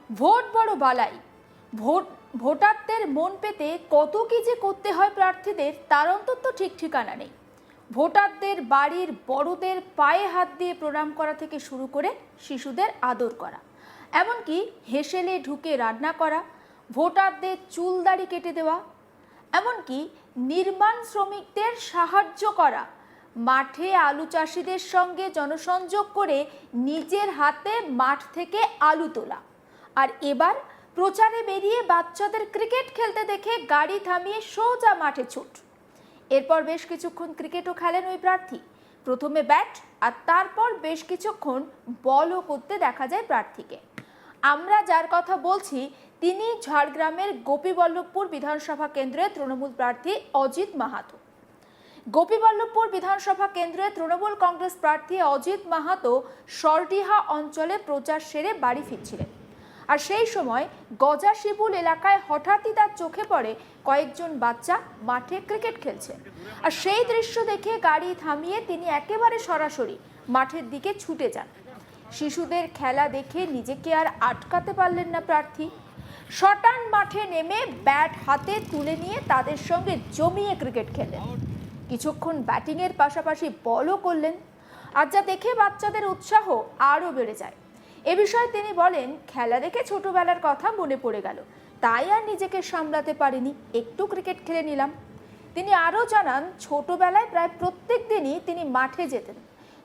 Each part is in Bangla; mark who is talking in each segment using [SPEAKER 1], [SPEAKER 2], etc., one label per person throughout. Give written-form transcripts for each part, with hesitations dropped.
[SPEAKER 1] ভোট বড় বালাই। ভোটারদের মন পেতে কত কি যে করতে হয় প্রার্থীদের, তার অন্তত ঠিক ঠিকানা নেই। ভোটারদের বাড়ির বড়দের পায়ে হাত দিয়ে প্রণাম করা থেকে শুরু করে শিশুদের আদর করা, এমনকি হেসেলে ঢুকে রান্না করা, ভোটারদের চুল দাড়ি কেটে দেওয়া, এমনকি নির্মাণ শ্রমিকদের সাহায্য করা, মাঠে আলু চাষিদের সঙ্গে জনসংযোগ করে নিজের হাতে মাঠ থেকে আলু তোলা। আর এবার প্রচারে বেরিয়ে বাচ্চাদের ক্রিকেট খেলতে দেখে গাড়ি থামিয়ে সোজা মাঠে ছুট। এরপর বেশ কিছুক্ষণ ক্রিকেটও খেলেন ওই প্রার্থী। প্রথমে ব্যাট আর তারপর বেশ কিছুক্ষণ বলও করতে দেখা যায় প্রার্থীকে। আমরা যার কথা বলছি তিনি ঝাড়গ্রামের গোপীবল্লভপুর বিধানসভা কেন্দ্রের তৃণমূল প্রার্থী অজিত মাহাতো। গোপীবল্লভপুর বিধানসভা কেন্দ্রে তৃণমূল কংগ্রেস প্রার্থী অজিত মাহাতো সরডিহা অঞ্চলে প্রচার সেরে বাড়ি ফিরছিলেন। আর সেই সময় গজাশিবুল এলাকায় হঠাৎই তার চোখে পড়ে কয়েকজন বাচ্চা মাঠে ক্রিকেট খেলছে। আর সেই দৃশ্য দেখে গাড়ি থামিয়ে তিনি একেবারে সরাসরি মাঠের দিকে ছুটে যান। শিশুদের খেলা দেখে নিজেকে আর আটকাতে পারলেন না প্রার্থী। শটান মাঠে নেমে ব্যাট হাতে তুলে নিয়ে তাদের সঙ্গে জমিয়ে ক্রিকেট খেললেন। কিছুক্ষণ ব্যাটিংয়ের পাশাপাশি বলও করলেন। আর যা দেখে বাচ্চাদের উৎসাহ আরও বেড়ে যায়। এ বিষয়ে তিনি বলেন, খেলা দেখে ছোটবেলার কথা মনে পড়ে গেল, তাই আর নিজেকে সামলাতে পারিনি, একটু ক্রিকেট খেলে নিলাম। তিনি আরও জানান, ছোটবেলায় প্রায় প্রত্যেক দিনই তিনি মাঠে যেতেন।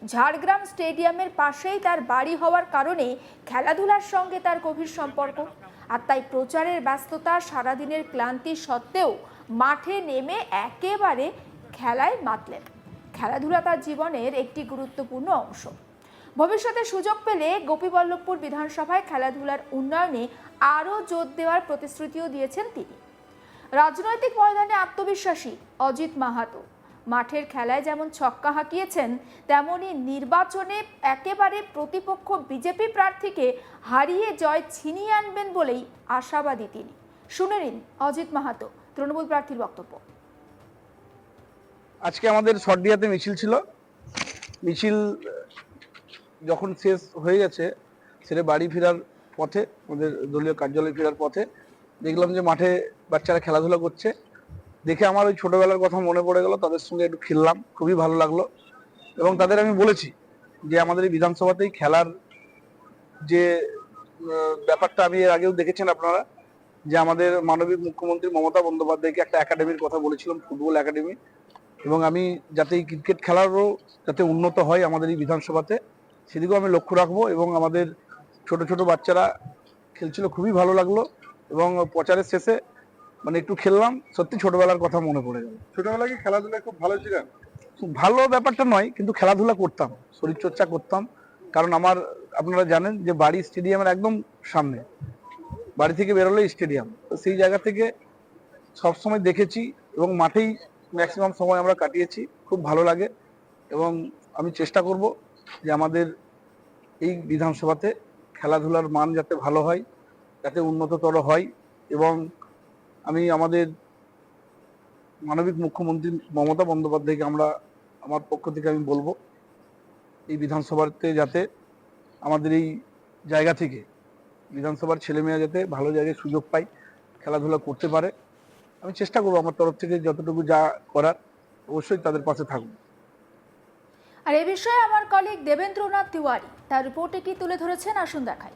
[SPEAKER 1] ঝাড়গ্রাম স্টেডিয়ামের পাশেই তার বাড়ি হওয়ার কারণে খেলাধুলার সঙ্গে তার গভীর সম্পর্ক। আর তাই প্রচারের ব্যস্ততা, সারাদিনের ক্লান্তি সত্ত্বেও মাঠে নেমে একেবারে খেলায় মাতলেন। খেলাধুলা তার জীবনের একটি গুরুত্বপূর্ণ অংশ। ভবিষ্যতে সুযোগ পেলে গোপীবল্লভপুর বিধানসভায় খেলাধুলার উন্নয়নে আরও জোর দেওয়ার প্রতিশ্রুতিও দিয়েছেন তিনি। রাজনৈতিক ময়দানে আত্মবিশ্বাসী অজিত মাহাতো মাঠের খেলায় যেমন ছক্কা হাঁকিয়েছেন, তেমনি নির্বাচনে একেবারে প্রতিপক্ষ বিজেপি প্রার্থীকে হারিয়ে জয় ছিনিয়ে আনবেন বলেই আশাবাদী তিনি। শুনে নিন অজিত মাহাতো তৃণমূল প্রার্থীর বক্তব্য।
[SPEAKER 2] আজকে আমাদের সরডিয়াতে মিছিল ছিল। মিছিল যখন শেষ হয়ে গেছে, সেটা বাড়ি ফেরার পথে, আমাদের দলীয় কার্যালয় ফেরার পথে দেখলাম যে মাঠে বাচ্চারা খেলাধুলা করছে। দেখে আমার ওই ছোটবেলার কথা মনে পড়ে গেল। তাদের সঙ্গে একটু খেললাম, খুবই ভালো লাগলো। এবং তাদের আমি বলেছি যে আমাদের এই বিধানসভাতেই খেলার যে ব্যাপারটা আমি এর আগেও দেখেছেন আপনারা, যে আমাদের মাননীয় মুখ্যমন্ত্রী মমতা বন্দ্যোপাধ্যায়কে একটা একাডেমির কথা বলেছিলাম, ফুটবল একাডেমি। এবং আমি যাতে এই ক্রিকেট খেলারও যাতে উন্নত হয় আমাদের এই বিধানসভাতে, সেদিকেও আমি লক্ষ্য রাখবো। এবং আমাদের ছোট ছোট বাচ্চারা খেলছিল, খুবই ভালো লাগলো। এবং প্রচারের শেষে মানে একটু খেললাম, সত্যি ছোটবেলার কথা মনে পড়ে গেল।
[SPEAKER 3] ছোটবেলায় কি খেলাধুলা খুব ভালো ছিলেন?
[SPEAKER 2] খুব ভালো ব্যাপারটা নয়, কিন্তু খেলাধুলা করতাম, শরীরচর্চা করতাম। কারণ আমার, আপনারা জানেন যে বাড়ি স্টেডিয়ামের একদম সামনে, বাড়ি থেকে বেরোলে স্টেডিয়াম। তো সেই জায়গা থেকে সবসময় দেখেছি এবং মাঠেই ম্যাক্সিমাম সময় আমরা কাটিয়েছি। খুব ভালো লাগে এবং আমি চেষ্টা করব যে আমাদের এই বিধানসভাতে খেলাধুলার মান যাতে ভালো হয়, যাতে উন্নততর হয়। এবং আমি আমাদের মাননীয় মুখ্যমন্ত্রী মমতা বন্দ্যোপাধ্যায়কে আমার পক্ষ থেকে আমি বলবো, এই বিধানসভাতে যাতে আমাদের এই জায়গা থেকে বিধানসভার ছেলেমেয়েরা যাতে ভালো জায়গায় সুযোগ পায়, খেলাধুলা করতে পারে। আমি চেষ্টা করবো আমার তরফ থেকে যতটুকু যা করার, অবশ্যই তাদের পাশে থাকবো।
[SPEAKER 1] আর এ বিষয়ে আমার কলিগ দেবেন্দ্রনাথ তিওয়ারি তার রিপোর্টে কি তুলে ধরেছেন, আসুন দেখাই।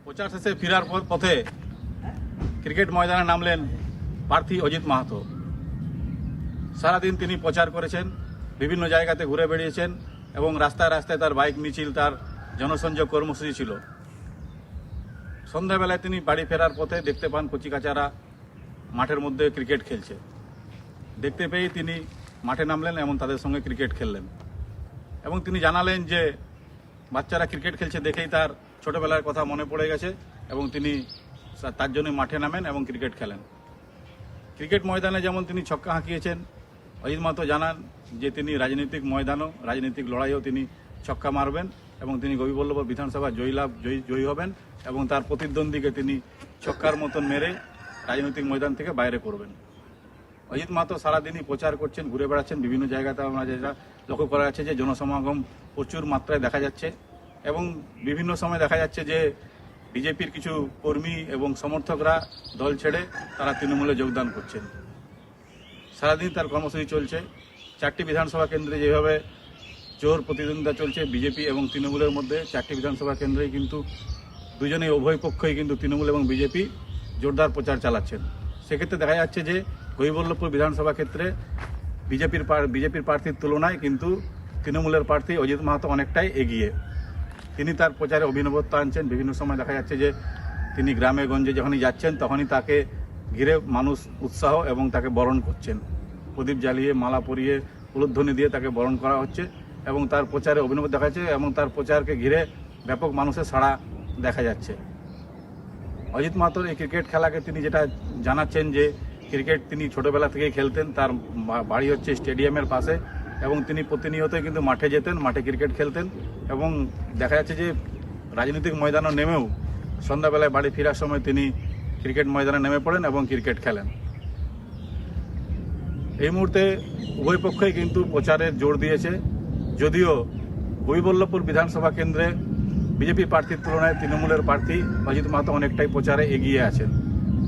[SPEAKER 4] প্রচার শেষে ফেরার পথে ক্রিকেট ময়দানে নামলেন প্রার্থী অজিত মাহাতো। সারাদিন তিনি প্রচার করেছেন, বিভিন্ন জায়গাতে ঘুরে বেড়িয়েছেন এবং রাস্তায় রাস্তায় তার বাইক মিছিল, তার জনসংযোগ কর্মসূচি ছিল। সন্ধ্যাবেলায় তিনি বাড়ি ফেরার পথে দেখতে পান কচিকাচারা মাঠের মধ্যে ক্রিকেট খেলছে। দেখতে পেয়ে তিনি মাঠে নামলেন এবং তাদের সঙ্গে ক্রিকেট খেললেন। এবং তিনি জানালেন যে বাচ্চারা ক্রিকেট খেলছে দেখেই তার ছোটবেলার কথা মনে পড়ে গেছে এবং তিনি তার জন্য মাঠে নামেন এবং ক্রিকেট খেলেন। ক্রিকেট ময়দানে যেমন তিনি ছক্কা হাঁকিয়েছেন, অজিত মাহাতো জানান যে তিনি রাজনৈতিক ময়দানও, রাজনৈতিক লড়াইও তিনি ছক্কা মারবেন এবং তিনি গোপীবল্লভপুর বিধানসভা জয়ী হবেন এবং তার প্রতিদ্বন্দ্বীকে তিনি ছক্কার মতন মেরে রাজনৈতিক ময়দান থেকে বাইরে করবেন। অজিত মাহাতো সারাদিনই প্রচার করছেন, ঘুরে বেড়াচ্ছেন বিভিন্ন জায়গাতে। আমরা যেটা লক্ষ্য করা যাচ্ছে যে জনসমাগম প্রচুর মাত্রায় দেখা যাচ্ছে এবং বিভিন্ন সময় দেখা যাচ্ছে যে বিজেপির কিছু কর্মী এবং সমর্থকরা দল ছেড়ে তারা তৃণমূলে যোগদান করছেন। সারাদিন তার কর্মসূচি চলছে। 4টি বিধানসভা কেন্দ্রে যেভাবে জোর প্রতিদ্বন্দ্বিতা চলছে বিজেপি এবং তৃণমূলের মধ্যে, 4টি বিধানসভা কেন্দ্রেই কিন্তু দুজনেই উভয় পক্ষই কিন্তু তৃণমূল এবং বিজেপি জোরদার প্রচার চালাচ্ছেন। সেক্ষেত্রে দেখা যাচ্ছে যে গৈবল্লভপুর বিধানসভা ক্ষেত্রে বিজেপির প্রার্থীর তুলনায় কিন্তু তৃণমূলের প্রার্থী অজিত মাহাতো অনেকটাই এগিয়ে। তিনি তার প্রচারে অভিনবত্ব আনছেন। বিভিন্ন সময় দেখা যাচ্ছে যে তিনি গ্রামে গঞ্জে যখনই যাচ্ছেন তখনই তাকে ঘিরে মানুষ উৎসাহ এবং তাকে বরণ করছেন। প্রদীপ জ্বালিয়ে, মালা পরিয়ে, উলুধ্বনি দিয়ে তাকে বরণ করা হচ্ছে এবং তার প্রচারে অভিনব দেখা যাচ্ছে এবং তার প্রচারকে ঘিরে ব্যাপক মানুষের সাড়া দেখা যাচ্ছে। অজিত মাহাতোর এই ক্রিকেট খেলাকে তিনি যেটা জানাচ্ছেন যে ক্রিকেট তিনি ছোটবেলা থেকেই খেলতেন, তার বাড়ি হচ্ছে স্টেডিয়ামের পাশে এবং তিনি প্রতিনিয়তই কিন্তু মাঠে যেতেন, মাঠে ক্রিকেট খেলতেন এবং দেখা যাচ্ছে যে রাজনৈতিক ময়দানে নেমেও সন্ধ্যাবেলায় বাড়ি ফেরার সময় তিনি ক্রিকেট ময়দানে নেমে পড়েন এবং ক্রিকেট খেলেন। এই মুহূর্তে উভয় পক্ষই কিন্তু প্রচারে জোর দিয়েছে। যদিও গৈবল্লভপুর বিধানসভা কেন্দ্রে বিজেপি প্রার্থীর তুলনায় তৃণমূলের প্রার্থী অজিত মাহাতো অনেকটাই প্রচারে এগিয়ে আছেন।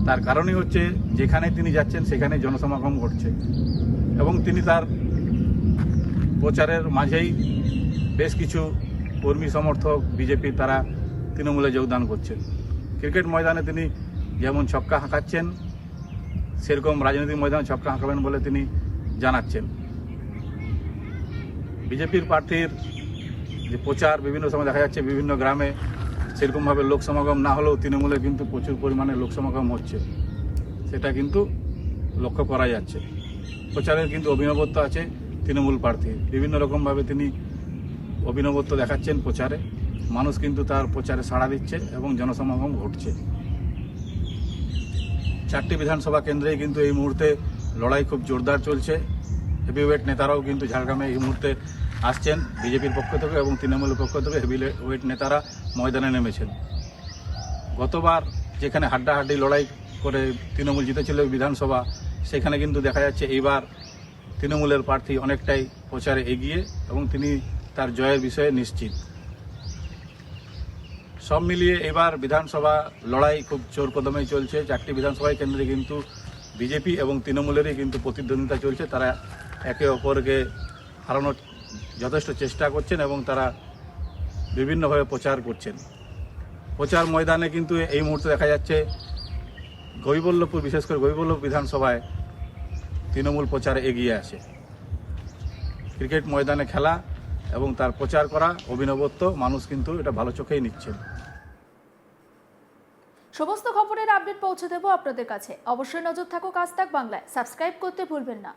[SPEAKER 4] তার কারণই হচ্ছে যেখানে তিনি যাচ্ছেন সেখানে জনসমাগম ঘটছে এবং তিনি তার প্রচারের মাঝেই বেশ কিছু কর্মী সমর্থক বিজেপির তারা তৃণমূলে যোগদান করছেন। ক্রিকেট ময়দানে তিনি যেমন ছক্কা হাঁকাচ্ছেন সেরকম রাজনৈতিক ময়দানে ছক্কা হাঁকাবেন বলে তিনি জানাচ্ছেন। বিজেপির প্রার্থীর যে প্রচার বিভিন্ন সময় দেখা যাচ্ছে বিভিন্ন গ্রামে সেরকমভাবে লোক সমাগম না হলেও তৃণমূলে কিন্তু প্রচুর পরিমাণে লোক সমাগম হচ্ছে, সেটা কিন্তু লক্ষ্য করা যাচ্ছে। প্রচারের কিন্তু অভিনবত্ব আছে তৃণমূল প্রার্থী, বিভিন্ন রকমভাবে তিনি অভিনবত্ব দেখাচ্ছেন প্রচারে। মানুষ কিন্তু তার প্রচারে সাড়া দিচ্ছে এবং জনসমাগম ঘটছে। 4টি বিধানসভা কেন্দ্রেই কিন্তু এই মুহূর্তে লড়াই খুব জোরদার চলছে। হেভিওয়েট নেতারাও কিন্তু ঝাড়গ্রামে এই মুহূর্তে আসছেন বিজেপির পক্ষ থেকে এবং তৃণমূলের পক্ষ থেকে হেভিওয়েট নেতারা ময়দানে নেমেছেন। গতবার যেখানে হাড্ডাহাড্ডি লড়াই করে তৃণমূল জিতেছিল বিধানসভা, সেখানে কিন্তু দেখা যাচ্ছে এইবার তৃণমূলের প্রার্থী অনেকটাই প্রচারে এগিয়ে এবং তিনি তার জয়ের বিষয়ে নিশ্চিত। সব মিলিয়ে এবার বিধানসভা লড়াই খুব জোর কদমেই চলছে। 4টি বিধানসভা কেন্দ্রে কিন্তু বিজেপি এবং তৃণমূলেরই কিন্তু প্রতিদ্বন্দ্বিতা চলছে। তারা একে অপরকে হারানোর যথেষ্ট চেষ্টা করছেন এবং তারা বিভিন্নভাবে প্রচার করছেন। প্রচার ময়দানে কিন্তু এই মুহূর্তে দেখা যাচ্ছে গৈবল্লভপুর, বিশেষ করে গৈবল্লভ বিধানসভায় তৃণমূল প্রচারে এগিয়ে আছে। ক্রিকেট ময়দানে খেলা এবং তার প্রচার করা অভিনবত্ব মানুষ কিন্তু এটা ভালো চোখেই নিচ্ছেন।
[SPEAKER 1] সমস্ত খবরের আপডেট পৌঁছে দেবো আপনাদের কাছে। অবশ্যই নজর থাকুক আজ তাক বাংলায়। সাবস্ক্রাইব করতে ভুলবেন না।